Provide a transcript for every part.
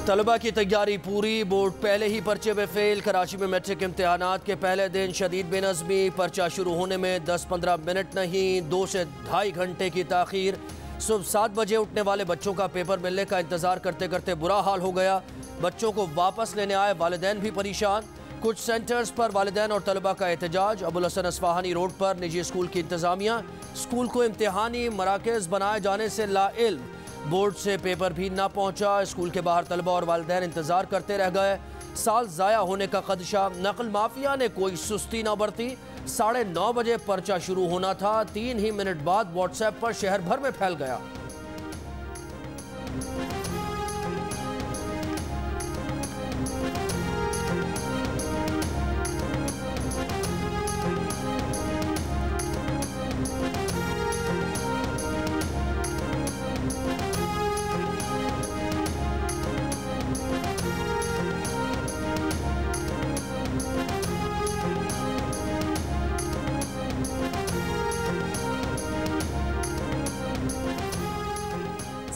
तलबा की तैयारी पूरी। बोर्ड पहले ही पर्चे में फेल। कराची में मैट्रिक इम्तिहानात के पहले दिन शदीद बेनज़मी। पर्चा शुरू होने में 10-15 मिनट नहीं, 2 से ढाई घंटे की ताख़ीर। सुबह 7 बजे उठने वाले बच्चों का पेपर मिलने का इंतज़ार करते करते बुरा हाल हो गया। बच्चों को वापस लेने आए वालिदैन भी परेशान। कुछ सेंटर्स पर वालिदैन और तलबा का एहतजाज। अबुल हसन अस्फहानी रोड पर निजी स्कूल की इंतज़ामिया स्कूल को इम्तिहानी मराकज़ बनाए जाने से लाइल्म। बोर्ड से पेपर भी ना पहुंचा। स्कूल के बाहर तलबा और वालिदैन इंतजार करते रह गए। साल ज़ाया होने का खदशा। नकल माफिया ने कोई सुस्ती ना बरती। 9:30 बजे पर्चा शुरू होना था, 3 ही मिनट बाद व्हाट्सएप पर शहर भर में फैल गया।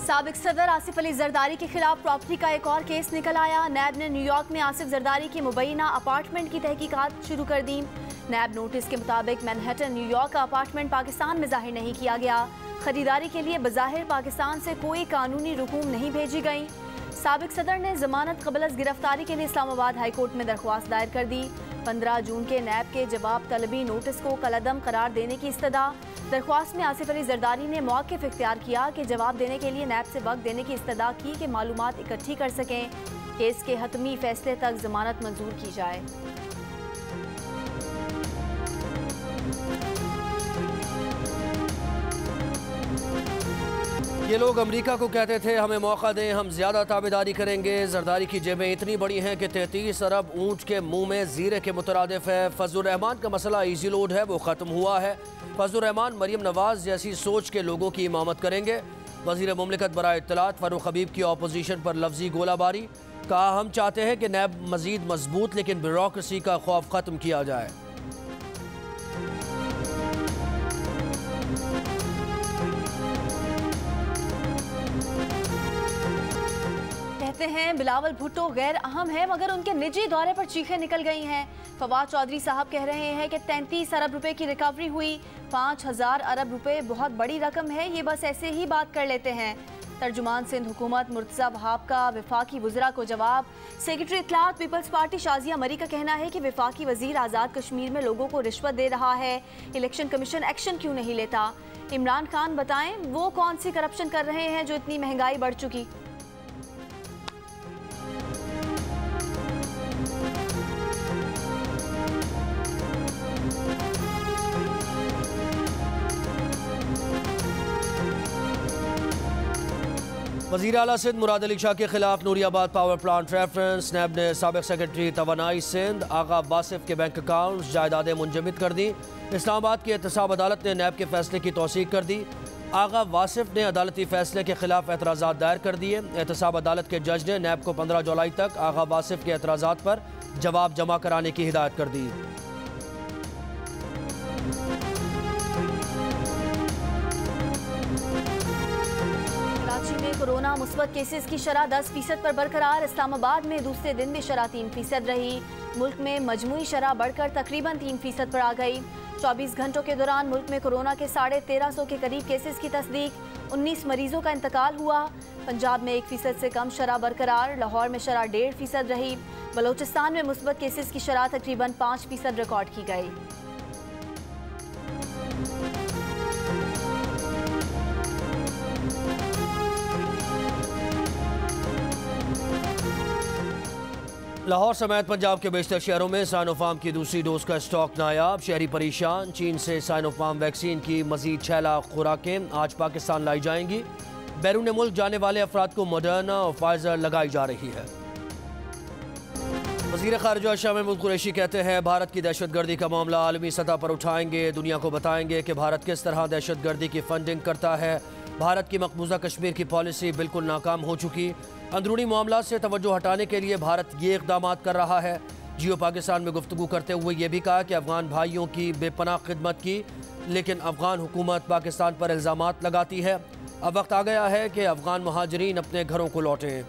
साबिक सदर आसिफ अली जरदारी के खिलाफ प्रॉपर्टी का एक और केस निकल आया। नैब ने न्यूयॉर्क में आसिफ जरदारी की मुबैना अपार्टमेंट की तहकीकात शुरू कर दी। नैब नोटिस के मुताबिक मैनहट्टन न्यूयॉर्क का अपार्टमेंट पाकिस्तान में जाहिर नहीं किया गया। खरीदारी के लिए बज़ाहिर पाकिस्तान से कोई कानूनी रुकूम नहीं भेजी गई। साबिक सदर ने जमानत क़बल गिरफ्तारी के लिए इस्लामाबाद हाई कोर्ट में दरख्वास्त दायर कर दी। 15 जून के नैब के जवाब तलबी नोटिस को कलअदम करार देने की इस्तदा। दरख्वास्त में आसिफ अली जरदारी ने मौक़िफ़ इख्तियार किया कि जवाब देने के लिए नैब से वक्त देने की इस्तदा की कि मालूमात इकट्ठी कर सकें। केस के हतमी फैसले तक जमानत मंजूर की जाए। ये लोग अमेरिका को कहते थे हमें मौका दें, हम ज़्यादा ताबेदारी करेंगे। जरदारी की जेबें इतनी बड़ी हैं कि 33 अरब ऊँट के मुंह में ज़ीरे के मुतरादिफ है। फजलुर रहमान का मसला ईजी लोड है, वो ख़त्म हुआ है। फजलुर रहमान मरियम नवाज जैसी सोच के लोगों की इमामत करेंगे। वज़ीर मुमलिकत बराए इत्तलात फ़ारूक हबीब की अपोजिशन पर लफ्जी गोलाबारी। कहा हम चाहते हैं कि नैब मज़ीद मजबूत लेकिन ब्यूरोक्रेसी का खौफ ख़त्म किया जाए। कहते हैं बिलावल भुट्टो गैर अहम है मगर उनके निजी दौरे पर चीखें निकल गई हैं। फवाद चौधरी साहब कह रहे हैं कि 33 अरब रुपए की रिकवरी हुई। 5000 अरब रुपए बहुत बड़ी रकम है, ये बस ऐसे ही बात कर लेते हैं। तर्जुमान सिंध हुकूमत मुर्तज़ा वहाब का वफाकी वज़रा को जवाब। सेक्रेटरी इत्तलात पीपल्स पार्टी शाजिया मरी का कहना है कि वफाकी वज़ीर आज़ाद कश्मीर में लोगों को रिश्वत दे रहा है। इलेक्शन कमीशन एक्शन क्यों नहीं लेता? इमरान खान बताएं वो कौन सी करप्शन कर रहे हैं जो इतनी महंगाई बढ़ चुकी। वज़ीर आला सिंध मुराद अली शाह के खिलाफ नूरियाबाद पावर प्लांट रेफरेंस। नैब ने साबिक सेक्रेटरी तवानाई सिंध आगा वासिफ के बैंक अकाउंट जायदादें मुंजमद कर दी। इस्लामाबाद की एहतसाब अदालत ने नैब के फैसले की तौसीक कर दी। आगा वासिफ ने अदालती फैसले के खिलाफ एतराज़ात दायर कर दिए। एहतसाब अदालत के जज ने नैब को 15 जुलाई तक आगा वासिफ के एतराज़ात पर जवाब जमा कराने की हिदायत कर दी। कोरोना मुस्बत केसेस की शरह 10% पर बरकरार। इस्लामाबाद में दूसरे दिन भी शरह 3% रही। मुल्क में मजमूई शरह बढ़कर तकरीबन 3% पर आ गई। 24 घंटों के दौरान मुल्क में कोरोना के 1350 के करीब केसेस की तस्दीक। 19 मरीजों का इंतकाल हुआ। पंजाब में 1% से कम शरह बरकरार। लाहौर में शरह 1.5% रही। बलोचिस्तान में मुस्बत केसेस की शरह तकरीबन 5% रिकॉर्ड की गई। लाहौर समेत पंजाब के बेशतर शहरों में साइनोफार्म की दूसरी डोज का स्टॉक नायाब। शहरी परेशान। चीन से साइनोफार्म वैक्सीन की मजीद 6 लाख खुराकें आज पाकिस्तान लाई जाएंगी। बैरून मुल्क जाने वाले अफराद को मॉडर्ना और फाइजर लगाई जा रही है। वज़ीर ख़ारिजा शाह महमूद कुरैशी कहते हैं भारत की दहशतगर्दी का मामला आलमी सतह पर उठाएंगे। दुनिया को बताएंगे कि भारत किस तरह दहशतगर्दी की फंडिंग करता है। भारत की मकबूजा कश्मीर की पॉलिसी बिल्कुल नाकाम हो चुकी। अंदरूनी मामला से तवज्जो हटाने के लिए भारत ये इक़दाम कर रहा है। जियो पाकिस्तान में गुफ्तगू करते हुए ये भी कहा कि अफगान भाइयों की बेपनाह खिदमत की, लेकिन अफगान हुकूमत पाकिस्तान पर इल्ज़ामात लगाती है। अब वक्त आ गया है कि अफगान महाजरीन अपने घरों को लौटें।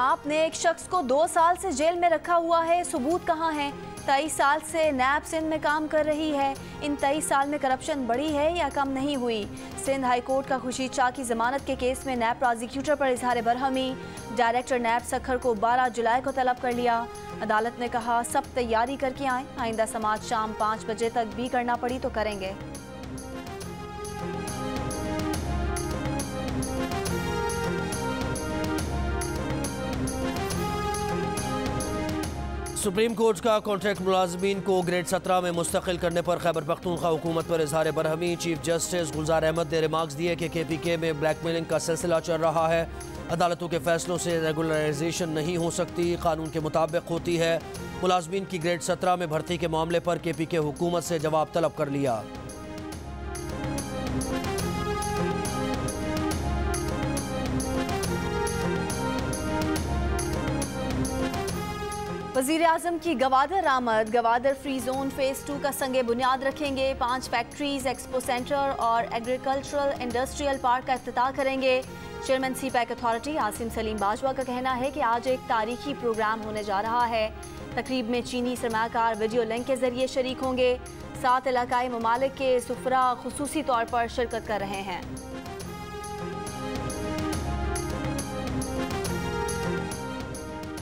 आपने एक शख्स को 2 साल से जेल में रखा हुआ है, सबूत कहाँ है? 23 साल से नैब सिंध में काम कर रही है। इन 23 साल में करप्शन बढ़ी है या कम नहीं हुई? सिंध हाई कोर्ट का खुर्शीद शाह की जमानत के केस में नैब प्रोसिक्यूटर पर इजहार बरहमी। डायरेक्टर नैब सखर को 12 जुलाई को तलब कर लिया। अदालत ने कहा सब तैयारी करके आएँ, आइंदा समाअत शाम 5 बजे तक भी करना पड़ी तो करेंगे। सुप्रीम कोर्ट का कॉन्ट्रैक्ट मुलाजमीन को ग्रेड 17 में मुस्तकिल करने पर खैबर पख्तूनख्वा हुकूमत पर इजहार बरहमी। चीफ जस्टिस गुलजार अहमद ने रिमार्क्स दिए कि KPK में ब्लैकमेलिंग का सिलसिला चल रहा है। अदालतों के फैसलों से रेगुलराइजेशन नहीं हो सकती, कानून के मुताबिक होती है। मुलाजमीन की ग्रेड 17 में भर्ती के मामले पर KPK हुकूमत से जवाब तलब कर लिया। वज़ीर आज़म की गवादर आमद। गवादर फ्री जोन फेज़ 2 का संगे बुनियाद रखेंगे। 5 फैक्ट्रीज, एक्सपो सेंटर और एग्रीकल्चरल इंडस्ट्रियल पार्क का इफ्तिताह करेंगे। Chairman CPEC authority Asim Salim Bajwa का कहना है कि आज एक तारीखी प्रोग्राम होने जा रहा है। तकरीब में चीनी सरमाकार वीडियो लिंक के जरिए शरीक होंगे। 7 इलाकाई ममालिक के सुफरा खुसूसी तौर पर शिरकत कर रहे हैं।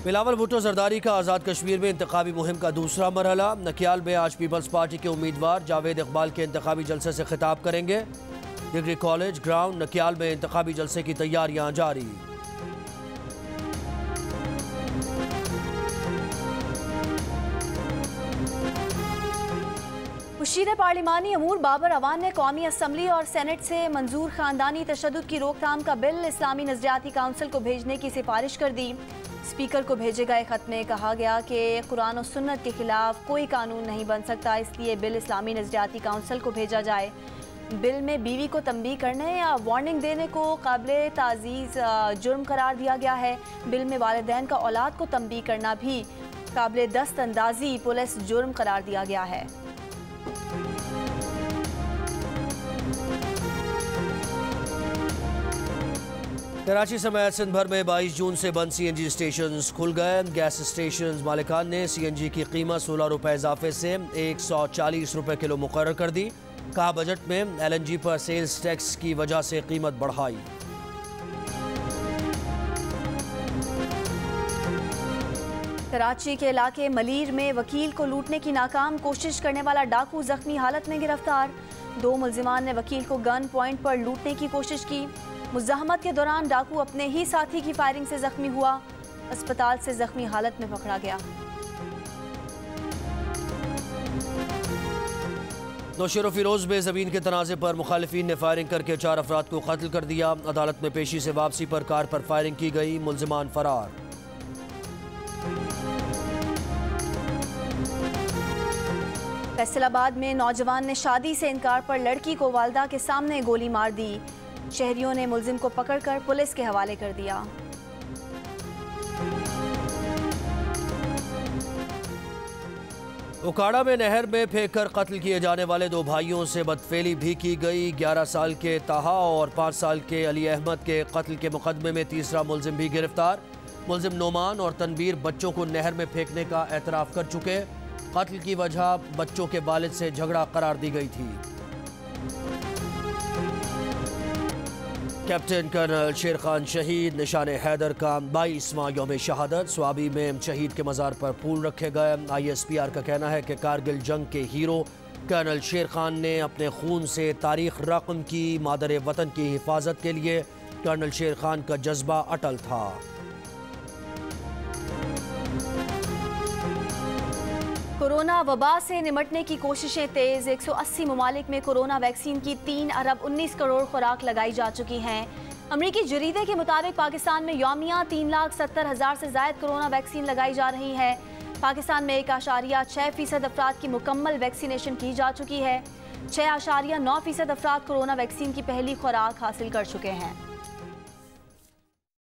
बिलावल भुट्टो जरदारी का आज़ाद कश्मीर में इंतखाबी मुहिम का दूसरा मरहला। नकियाल में आज पीपल्स पार्टी के उम्मीदवार जावेद इकबाल के इंतखाबी जलसे से खिताब करेंगे। डिग्री कॉलेज ग्राउंड नकियाल में इंतखाबी जलसे की तैयारियां जारी। मुशीर पार्लिमानी अमूर बाबर अवान ने कौमी असम्बली और सेनेट से मंजूर खानदानी तशद्दुद की रोकथाम का बिल इस्लामी नजरियाती काउंसिल को भेजने की सिफारिश कर दी। स्पीकर को भेजे गए खत में कहा गया कि कुरान और सुन्नत के खिलाफ कोई कानून नहीं बन सकता, इसलिए बिल इस्लामी नजरियाती काउंसिल को भेजा जाए। बिल में बीवी को तंबीह करने या वार्निंग देने को काबिल ताज़ीज़ जुर्म करार दिया गया है। बिल में वालिदैन का औलाद को तंबीह करना भी काबिल दस्तअंदाजी पुलिस जुर्म करार दिया गया है। कराची समेत सिंध भर में 22 जून से बंद CNG स्टेशन खुल गए। गैस स्टेशन मालिकान ने CNG की कीमत 16 रुपये इजाफे से 140 रुपये किलो मुकर्रर कर दी। कहा बजट में LNG पर सेल्स टैक्स की वजह से कीमत बढ़ाई। कराची के इलाके मलीर में वकील को लूटने की नाकाम कोशिश करने वाला डाकू जख्मी हालत में गिरफ्तार। 2 मुल्जिमान ने वकील को गन पॉइंट पर लूटने की कोशिश की। मुज़ाहमत के दौरान डाकू अपने ही साथी की फायरिंग से जख्मी हुआ। अस्पताल से जख्मी हालत में पकड़ा गया। नौशेर फिरोज में ज़मीन के तनाज़े पर मुखालिफिन ने फायरिंग करके 4 अफराद को कत्ल कर दिया। अदालत में पेशी से वापसी पर कार पर फायरिंग की गई, मुल्जिमान फरार। फैसलाबाद में नौजवान ने शादी से इनकार पर लड़की को वालदा के सामने गोली मार दी। शहरियों ने मुलजिम को पकड़कर पुलिस के हवाले कर दिया। उकाड़ा में नहर में फेंककर कत्ल किए जाने वाले 2 भाइयों से बदफेली भी की गई। 11 साल के ताहा और 5 साल के अली अहमद के कत्ल के मुकदमे में तीसरा मुलजिम भी गिरफ्तार। मुलजिम नोमान और तनवीर बच्चों को नहर में फेंकने का एतराफ़ कर चुके। कत्ल की वजह बच्चों के वालिद से झगड़ा करार दी गई थी। कैप्टन कर्नल शेर खान शहीद। निशान हैदर का 22वां यौम शहादत। स्वाबी में शहीद के मज़ार पर फूल रखे गए। ISPR का कहना है कि कारगिल जंग के हीरो कर्नल शेर खान ने अपने खून से तारीख रकम की। मादर वतन की हिफाजत के लिए कर्नल शेर खान का जज्बा अटल था। कोरोना वबा से निमटने की कोशिशें तेज। 180 ममालिक में कोरोना वैक्सीन की 3 अरब 19 करोड़ खुराक लगाई जा चुकी हैं। अमरीकी जरीदे के मुताबिक पाकिस्तान में यौमिया 3,70,000 से ज़ायद कोरोना वैक्सीन लगाई जा रही है। पाकिस्तान में 1.6% अफराद की मुकम्मल वैक्सीनेशन की जा चुकी है। 6.9% अफराद कोरोना वैक्सीन की पहली खुराक हासिल कर चुके हैं।